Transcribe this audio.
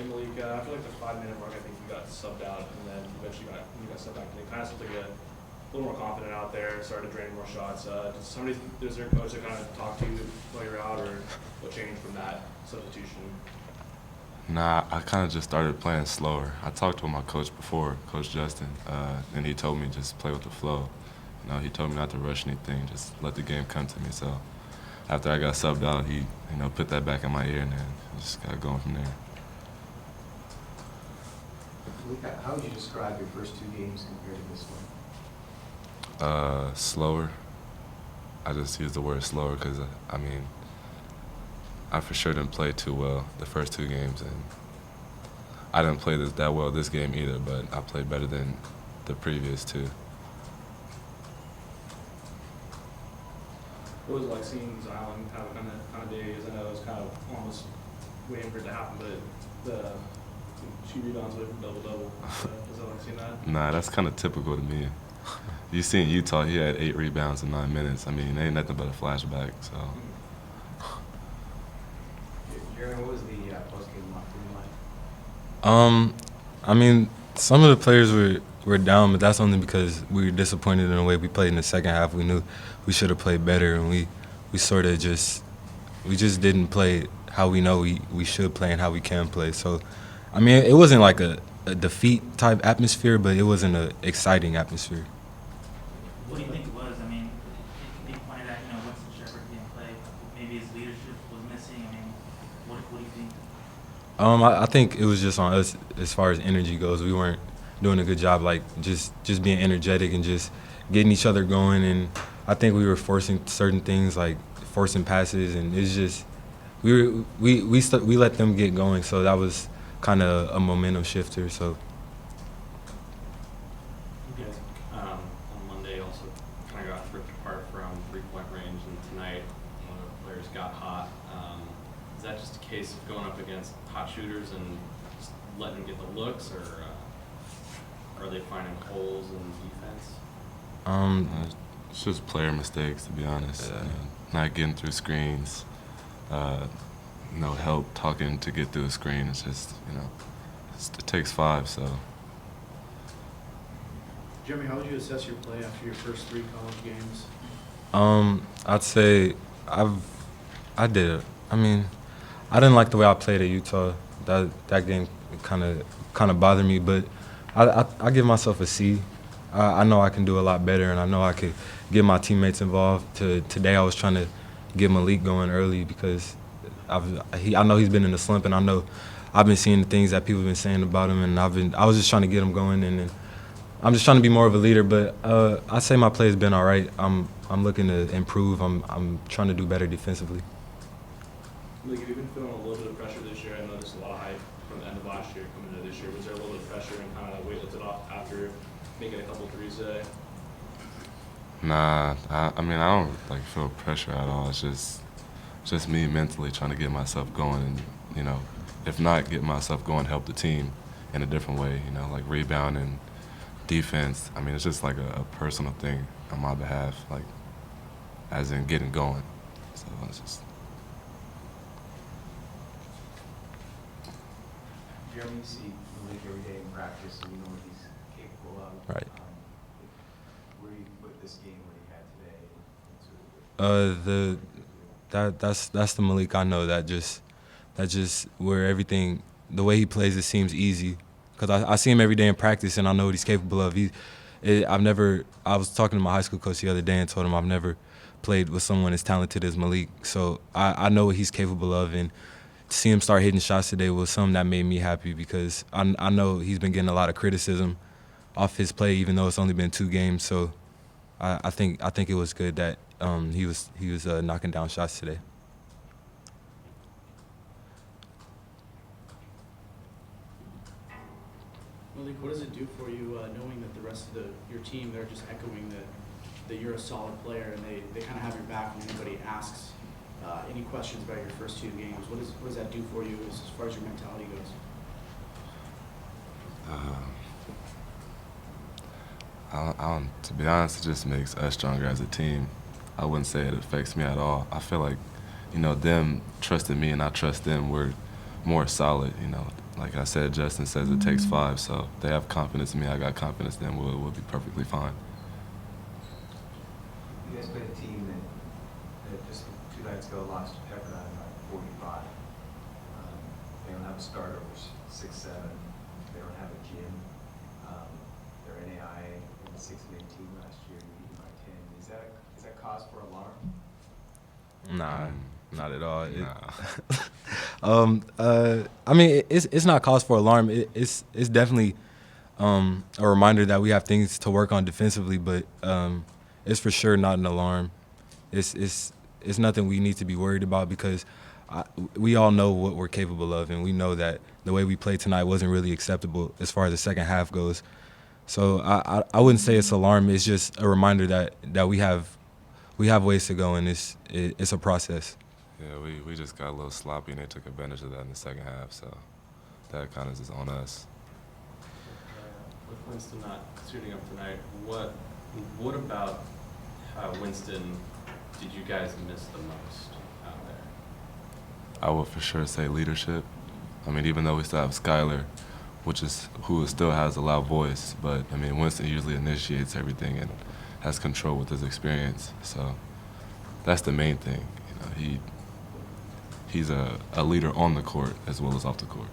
In the league, after like the 5 minute mark, I think you got subbed out, and then eventually you got subbed back. And it kind of seemed like a little more confident out there, started draining more shots. Does their coach kind of talk to you while you're out, or what changed from that substitution? Nah, I kind of just started playing slower. I talked to my coach before, Coach Justin, and he told me just play with the flow. He told me not to rush anything, just let the game come to me. So after I got subbed out, he put that back in my ear, and then just got going from there. How would you describe your first 2 games compared to this one? Slower. I just use the word slower because, I for sure didn't play too well the first 2 games, and I didn't play that well this game either, but I played better than the previous 2. What was it like seeing Zion have kind of days? I know it was kind of almost waiting for it to happen, but the 2 rebounds away from double-double. Does that like seeing that? Nah, that's kind of typical to me. You seen Utah, he had 8 rebounds in 9 minutes. It ain't nothing but a flashback, so. Jeremy, what was the post-game locker room like? Some of the players were down, but that's only because we were disappointed in the way we played in the second half. We knew we should have played better, and we sort of just didn't play how we know we should play and how we can play. So, it wasn't like a defeat type atmosphere, but it wasn't an exciting atmosphere. What do you think it was? They pointed out, Winston Shepard didn't play. Maybe his leadership was missing. What do you think? I think it was just on us as far as energy goes. We weren't doing a good job, like just being energetic and just getting each other going. And I think we were forcing certain things, like forcing passes, and it's just we let them get going. So that was kind of a momentum shifter. So. You guys on Monday also kind of got ripped apart from 3-point range, and tonight one of the players got hot. Is that just a case of going up against hot shooters and just letting them get the looks, or are they finding holes in defense? It's just player mistakes, to be honest. Not getting through screens, no help talking to get through a screen. It's just, it takes 5, so. Jeremy, how would you assess your play after your first 3 college games? I'd say I did. I didn't like the way I played at Utah. That game kind of bothered me, but I give myself a C. I know I can do a lot better, and I know I could get my teammates involved. Today I was trying to get Malik going early because I know he's been in a slump, and I know I've been seeing the things that people have been saying about him, and I was just trying to get him going, and I'm just trying to be more of a leader. But I say my play has been all right. I'm looking to improve. I'm trying to do better defensively. Malik, have you been feeling a little bit of pressure this year? I know there's a lot of hype from the end of last year coming into this year. Was there a little bit of pressure and kind of weight lifted off after making a couple threes today? Nah, I don't feel pressure at all. It's just me mentally trying to get myself going, and if not get myself going, help the team in a different way. Like rebounding, defense. It's just like a personal thing on my behalf, like as in getting going. So it's just. Jeremy, you see Malik every day in practice, so you know what he's capable of. Right. Where do you put this game what he had today? That's the Malik I know. That just where everything, the way he plays, it seems easy. Cause I see him every day in practice, and I know what he's capable of. I was talking to my high school coach the other day and told him I've never played with someone as talented as Malik. So I know what he's capable of, and to see him start hitting shots today was something that made me happy because I know he's been getting a lot of criticism off his play, even though it's only been 2 games. So I think it was good that he was knocking down shots today. Malik, what does it do for you knowing that the rest of your team, they're just echoing that you're a solid player, and they kind of have your back when anybody asks any questions about your first 2 games? What does that do for you as far as your mentality goes? To be honest, it just makes us stronger as a team. I wouldn't say it affects me at all. I feel like, them trusting me and I trust them, we're more solid. like I said, Justin says it takes 5, so they have confidence in me. I got confidence in them. We'll be perfectly fine. You guys played a team that just 2 nights ago lost to Pepperdine by 45. They don't have a starter, which 6-7. They don't have a gym. Their NAI in the 6 and 18 last year, you beat them by 10. Is that cause for alarm? Nah, not at all. Nah. I mean, it's not cause for alarm. It's definitely a reminder that we have things to work on defensively, but it's for sure not an alarm. It's nothing we need to be worried about because we all know what we're capable of, and we know that the way we played tonight wasn't really acceptable as far as the second half goes. So I wouldn't say it's alarm. It's just a reminder that we have ways to go, and it's a process. Yeah, we just got a little sloppy, and they took advantage of that in the second half. So that kind of is on us. With Winston not suiting up tonight, what about Winston did you guys miss the most out there? I would for sure say leadership. I mean, even though we still have Skylar, who still has a loud voice, but I mean, Winston usually initiates everything and has control with his experience. So that's the main thing. You know, he's a leader on the court as well as off the court.